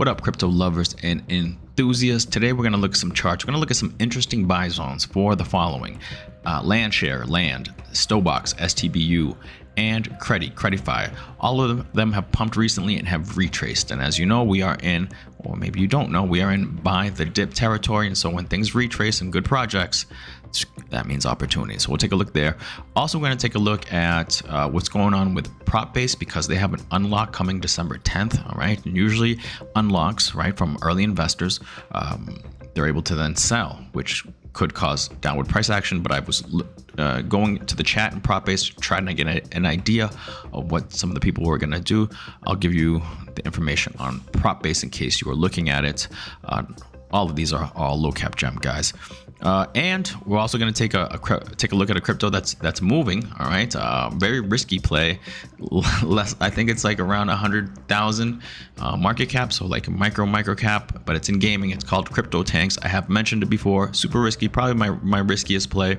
What up, crypto lovers and enthusiasts? Today we're going to look at some charts. We're going to look at some interesting buy zones for the following: Landshare, Land, Stobox, STBU, and Credify. All of them have pumped recently and have retraced. And as you know, we are in, or maybe you don't know, we are in buy the dip territory. And so when things retrace in good projects, that means opportunity. So we'll take a look there. Also, we're going to take a look at what's going on with prop base, because they have an unlock coming December 10th. All right. And usually unlocks, right, from early investors, they're able to then sell, which could cause downward price action. But I was going to the chat and prop base, trying to get an idea of what some of the people were going to do. I'll give you the information on prop base in case you are looking at it. All of these are all low cap gem, guys. And we're also going to take a look at a crypto that's moving. All right, very risky play. Less, I think it's like around 100,000 market cap, so like a micro cap, but it's in gaming. It's called Crypto Tanks. I have mentioned it before. Super risky, probably my riskiest play.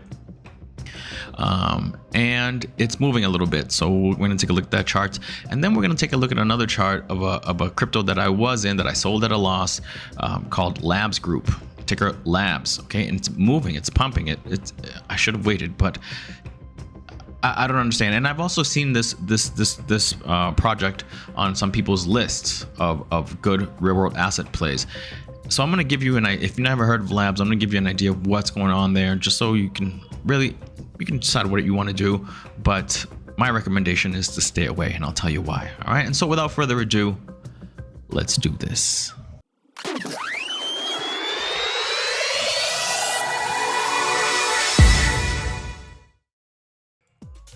And it's moving a little bit, so we're going to take a look at that chart, and then we're going to take a look at another chart of a crypto that I was in, that I sold at a loss, called Labs Group, ticker Labs. Okay, and it's moving, it's pumping. I should have waited, but I don't understand. And I've also seen this project on some people's lists of good real world asset plays. So I'm going to give you if you never heard of Labs, I'm going to give you an idea of what's going on there, just so you can decide what you want to do. But my recommendation is to stay away, and I'll tell you why. All right. And so without further ado, let's do this.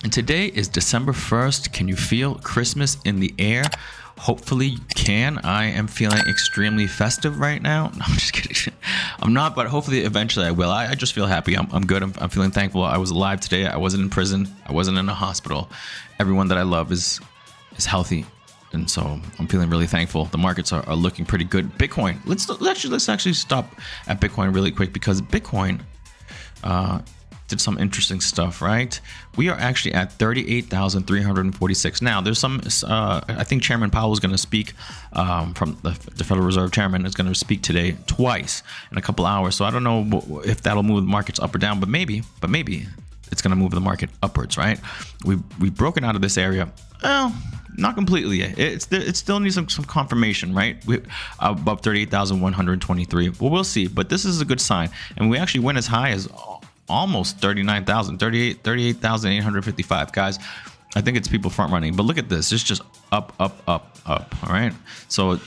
And today is December 1st. Can you feel Christmas in the air? Hopefully you can. I am feeling extremely festive right now. No, I'm just kidding. I'm not, but hopefully eventually I will. I just feel happy. I'm good. I'm feeling thankful. I was alive today. I wasn't in prison. I wasn't in a hospital. Everyone that I love is healthy. And so I'm feeling really thankful. The markets are looking pretty good. Bitcoin. Let's actually stop at Bitcoin really quick, because Bitcoin did some interesting stuff, right? We are actually at 38,346. Now, there's some, I think Chairman Powell is going to speak, from the Federal Reserve Chairman is going to speak today twice in a couple hours. So I don't know if that'll move the markets up or down, but maybe it's going to move the market upwards, right? We've broken out of this area. Well, not completely. It still needs some confirmation, right? Above 38,123. Well, we'll see, but this is a good sign. And we actually went as high as almost 39,000, 38,855. Guys, I think it's people front running, but look at this. It's just up. All right. So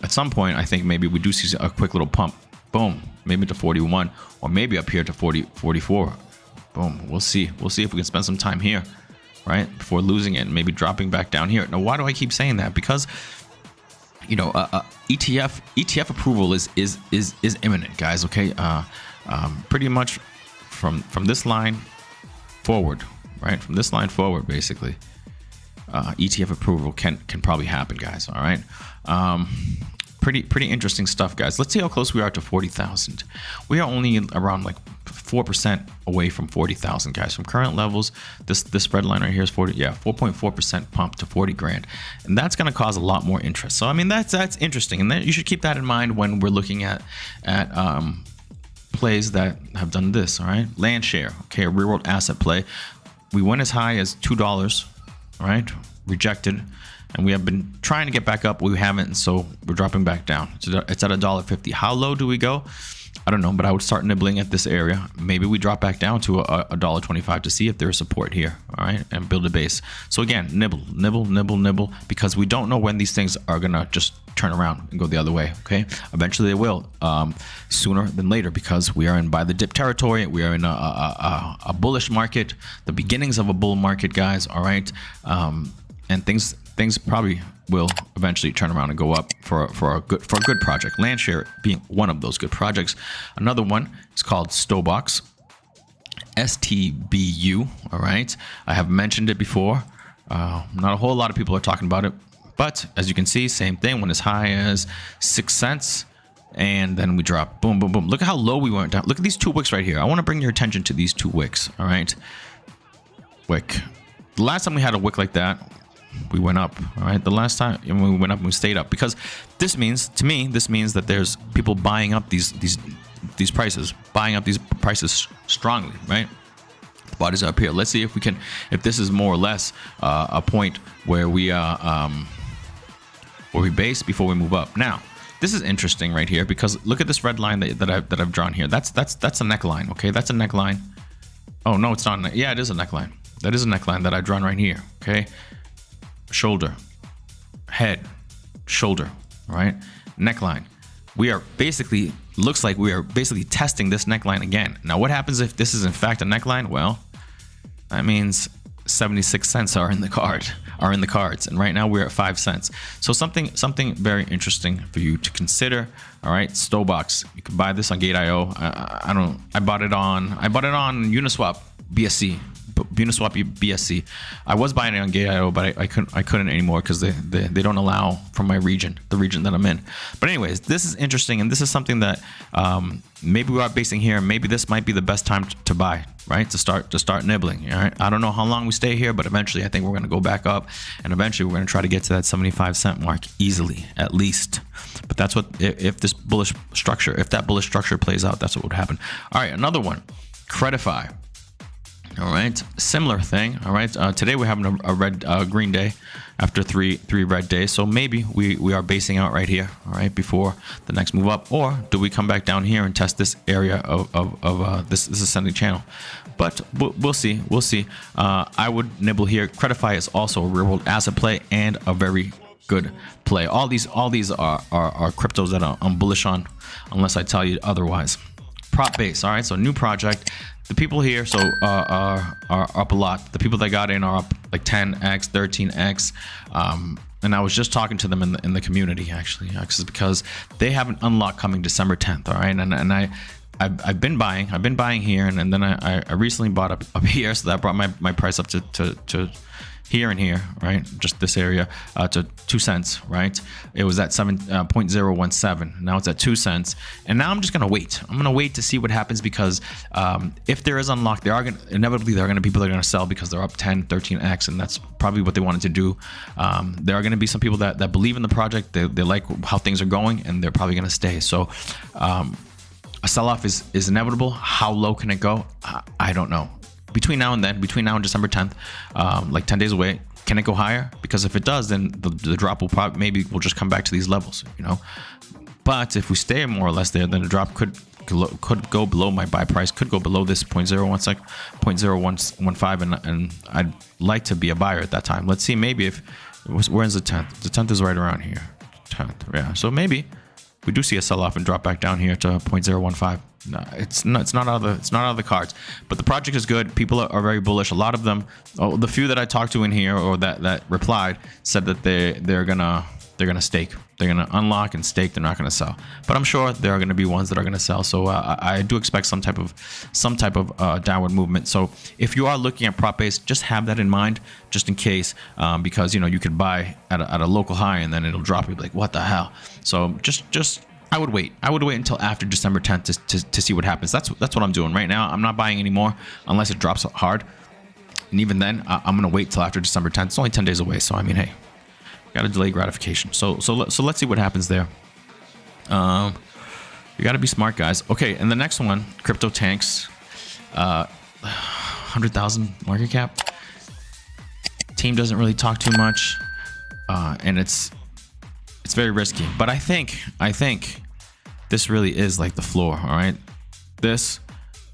at some point, I think maybe we do see a quick little pump. Boom. Maybe to 41, or maybe up here to 44. Boom. We'll see. We'll see if we can spend some time here, right, before losing it and maybe dropping back down here. Now, why do I keep saying that? Because, you know, ETF approval is imminent, guys. Okay. Pretty much from this line forward, right? From this line forward, basically, ETF approval can probably happen, guys. All right. Pretty interesting stuff, guys. Let's see how close we are to 40,000. We are only around like 4% away from 40,000, guys. From current levels, this red line right here is 4.4% pump to 40 grand, and that's going to cause a lot more interest. So I mean, that's interesting, and you should keep that in mind when we're looking at plays that have done this. All right, Landshare, okay, a real world asset play. We went as high as $2, all right, rejected, and we have been trying to get back up. We haven't, and so we're dropping back down. It's at $1.50. How low do we go? I don't know, but I would start nibbling at this area. Maybe we drop back down to $1.25 to see if there's support here, all right, and build a base. So again, nibble, because we don't know when these things are gonna just turn around and go the other way. Okay, eventually they will, sooner than later, because we are in buy the dip territory. We are in a bullish market, the beginnings of a bull market, guys. All right, and things probably will eventually turn around and go up for a good project. Landshare being one of those good projects. Another one is called Stobox, STBU. All right, I have mentioned it before. Not a whole lot of people are talking about it, but as you can see, same thing. Went as high as 6 cents, and then we drop. Boom. Look at how low we went down. Look at these two wicks right here. I want to bring your attention to these two wicks. All right, wick. The last time we had a wick like that, we went up. All right, the last time we went up, we stayed up, because this means, to me, this means that there's people buying up these prices, strongly, right? The bodies are up here. Let's see if we can, if this is more or less a point where we base before we move up. Now, this is interesting right here, because look at this red line that I've drawn here. That's a neckline. Okay, that's a neckline. Oh no, it's not. Yeah, it is a neckline. That is a neckline that I've drawn right here. Okay, shoulder, head, shoulder. All right, neckline. We are basically, looks like we are basically testing this neckline again. Now, what happens if this is in fact a neckline? Well, that means 76 cents are in the cards, and right now we're at 5 cents. So something very interesting for you to consider. All right, Stobox, you can buy this on Gate.io. I bought it on Uniswap BSC. I was buying it on Gate.io, but I couldn't anymore, because they don't allow from my region, the region that I'm in. But anyways, this is interesting, and this is something that maybe we are basing here. Maybe this might be the best time to buy, right? To start nibbling. All right, I don't know how long we stay here, but eventually I think we're going to go back up, and eventually we're going to try to get to that 75 cent mark easily, at least. But that's what, if that bullish structure plays out, that's what would happen. All right, another one, Credify. All right, similar thing. All right, today we're having a red green day after three red days, so maybe we are basing out right here, all right, before the next move up, or do we come back down here and test this area of this ascending channel? But we'll see. I would nibble here. Credify is also a real world asset play and a very good play. All these are cryptos that I'm bullish on, unless I tell you otherwise. Prop base. All right, so new project. The people here are up a lot. The people that got in are up like 10x, 13x. And I was just talking to them in the community, actually, because they have an unlock coming December 10th. All right, and I've been buying here, and then I recently bought up here, so that brought my price up to here and here, right? Just this area to 2 cents, right? It was at 7.017. Now it's at 2 cents, and now I'm just gonna wait. I'm gonna wait to see what happens, because if there is unlock, inevitably there are gonna be people that are gonna sell because they're up 10, 13x, and that's probably what they wanted to do. There are gonna be some people that believe in the project. They like how things are going, and they're probably gonna stay. So a sell-off is inevitable. How low can it go? I don't know. Between now and December 10th, like 10 days away, can it go higher? Because if it does, then the drop will we'll just come back to these levels, you know. But if we stay more or less there, then the drop could go below my buy price, could go below this 0.0115, and I'd like to be a buyer at that time. Let's see, maybe where's the 10th? The 10th is right around here. 10th, yeah. So maybe we do see a sell-off and drop back down here to 0.015. No, it's not out of the cards. But the project is good. People are very bullish. A lot of them, the few that I talked to in here or that replied, said that they're gonna stake. They're gonna unlock and stake. They're not gonna sell. But I'm sure there are gonna be ones that are gonna sell. So I do expect some type of downward movement. So if you are looking at prop base, just have that in mind, just in case, because you could buy at a local high and then it'll drop. You'll be like, what the hell? So just I would wait until after December 10th to see what happens. That's what I'm doing right now. I'm not buying anymore unless it drops hard. And even then, I'm gonna wait till after December 10th. It's only 10 days away, so I mean, hey, got to delay gratification. So let's see what happens there. You got to be smart, guys. Okay, and the next one, crypto tanks, 100,000 market cap. Team doesn't really talk too much, and it's very risky. But I think this really is like the floor. All right,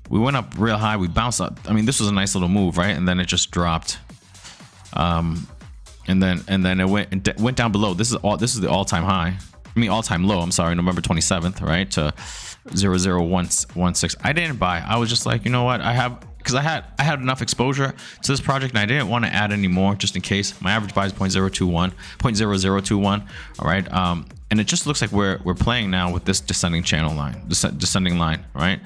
we went up real high. We bounced up. I mean, this was a nice little move, right? And then it just dropped. And then it went down below. This is the all-time high. I mean, all-time low. I'm sorry, November 27th, right, to 0.0116. I didn't buy. I was just like, you know what? Because I had enough exposure to this project, and I didn't want to add any more just in case. My average buy is 0.0021. All right. And it just looks like we're playing now with this descending channel line, descending line. Right.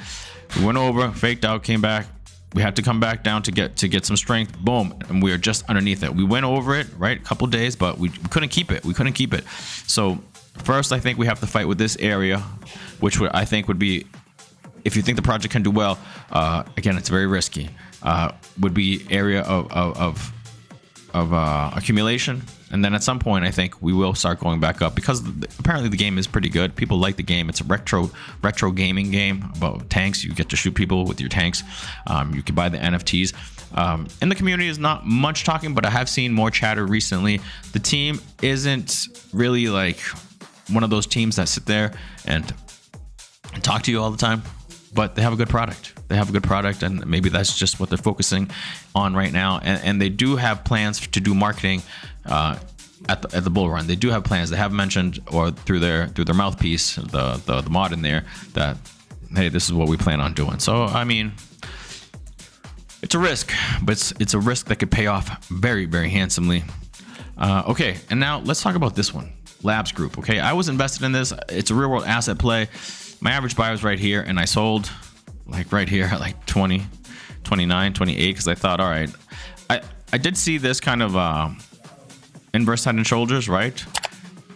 We went over, faked out, came back. We had to come back down to get some strength. Boom, and we are just underneath it. We went over it, right, a couple days, but we couldn't keep it. So first, I think we have to fight with this area, which I think would be, if you think the project can do well, again, it's very risky. Would be area of accumulation, and then at some point I think we will start going back up because apparently the game is pretty good. People like the game. It's a retro gaming game about tanks. You get to shoot people with your tanks. You can buy the NFTs. In the community is not much talking, but I have seen more chatter recently. The team isn't really like one of those teams that sit there and talk to you all the time, but they have a good product. They have a good product, and maybe that's just what they're focusing on right now. And they do have plans to do marketing at the bull run. They do have plans. They have mentioned, or through their mouthpiece, the mod in there, that hey, this is what we plan on doing. So I mean, it's a risk, but it's a risk that could pay off very, very handsomely. Okay, and now let's talk about this one, Labs Group. Okay, I was invested in this. It's a real world asset play. My average buy was right here, and I sold like right here at like 20, 29, 28, because I thought, all right, I did see this kind of inverse head and shoulders, right?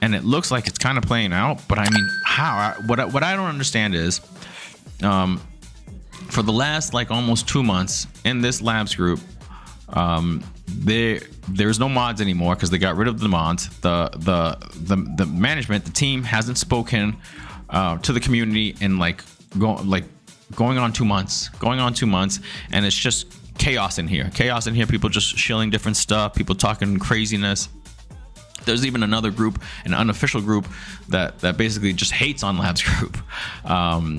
And it looks like it's kind of playing out, but I mean, how? What I don't understand is, for the last like almost 2 months in this Labs Group, there's no mods anymore because they got rid of the mods. The management, the team hasn't spoken to the community in going on 2 months, and it's just chaos in here. People just shilling different stuff, people talking craziness. There's even another group, an unofficial group that basically just hates on Labs Group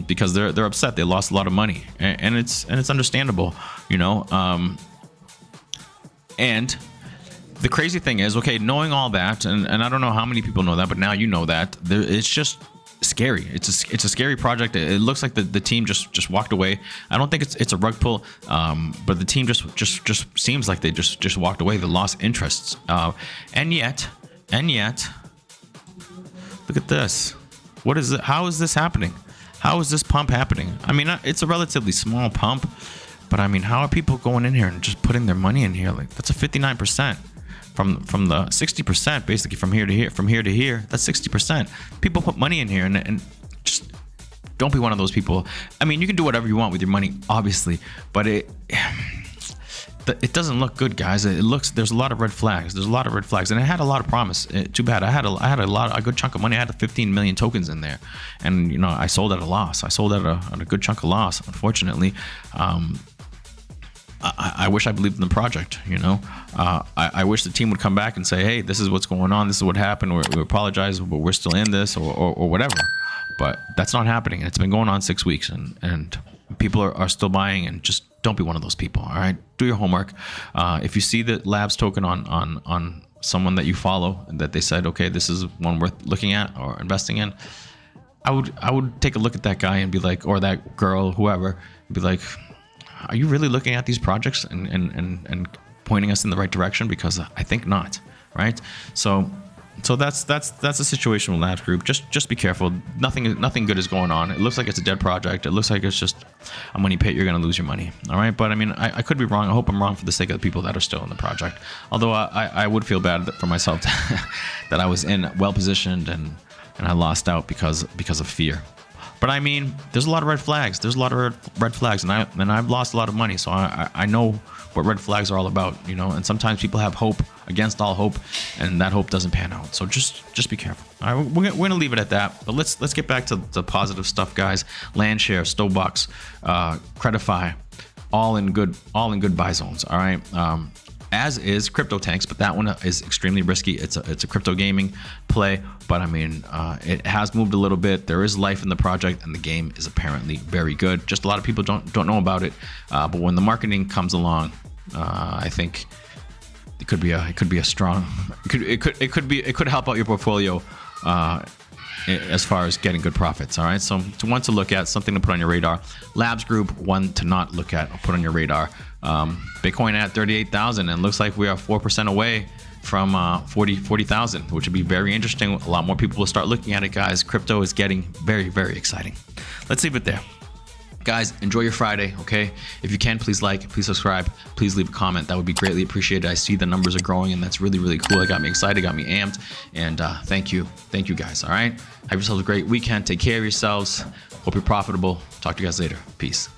because they're upset. They lost a lot of money, and it's understandable, you know. And the crazy thing is, okay, knowing all that, and I don't know how many people know that, but now you know that, it's just scary. It's a scary project. It looks like the team just walked away. I don't think it's a rug pull, but the team just seems like they just walked away. They lost interests, and yet, look at this. What is it? How is this happening? How is this pump happening? I mean, it's a relatively small pump, but I mean, how are people going in here and just putting their money in here? Like, that's a 59%. From the 60%, basically from here to here, that's 60%. People put money in here, and just don't be one of those people. I mean, you can do whatever you want with your money, obviously, but it doesn't look good, guys. There's a lot of red flags. And it had a lot of promise. Too bad. I had a good chunk of money. I had 15 million tokens in there, and you know, I sold at a loss. I sold at a good chunk of loss, unfortunately. I wish I believed in the project, you know. I wish the team would come back and say, hey, this is what's going on, this is what happened, we apologize, but we're still in this, or whatever. But that's not happening. It's been going on 6 weeks, and people are still buying, and just don't be one of those people, all right? Do your homework. If you see the Labs token on someone that you follow, and that they said, okay, this is one worth looking at or investing in, I would take a look at that guy and be like, or that girl, whoever, and be like, are you really looking at these projects and pointing us in the right direction? Because I think not, right? So that's the situation with Labs Group. Just be careful. Nothing good is going on. It looks like it's a dead project. It looks like it's just a money pit. You're gonna lose your money, all right? But I mean, I could be wrong. I hope I'm wrong for the sake of the people that are still in the project. Although I would feel bad for myself that I was in well positioned and I lost out because of fear. But I mean, there's a lot of red flags. And I've lost a lot of money, so I know what red flags are all about, you know. And sometimes people have hope against all hope, and that hope doesn't pan out. So just be careful. All right, we're gonna leave it at that. But let's get back to the positive stuff, guys. Landshare, Stbu, Credify, all in good buy zones. All right. As is crypto tanks, but that one is extremely risky. It's a crypto gaming play, but I mean, it has moved a little bit. There is life in the project, and the game is apparently very good. Just a lot of people don't know about it, but when the marketing comes along, I think it could be a strong. It could help out your portfolio as far as getting good profits. All right, so one to look at, something to put on your radar. Labs Group, one to not look at or put on your radar. Bitcoin at 38,000, and looks like we are 4% away from 40,000, which would be very interesting. A lot more people will start looking at it, guys. Crypto is getting very, very exciting. Let's leave it there. Guys, enjoy your Friday, okay? If you can, please like, please subscribe, please leave a comment. That would be greatly appreciated. I see the numbers are growing, and that's really, really cool. It got me excited, got me amped, and thank you guys, all right? Have yourselves a great weekend. Take care of yourselves. Hope you're profitable. Talk to you guys later. Peace.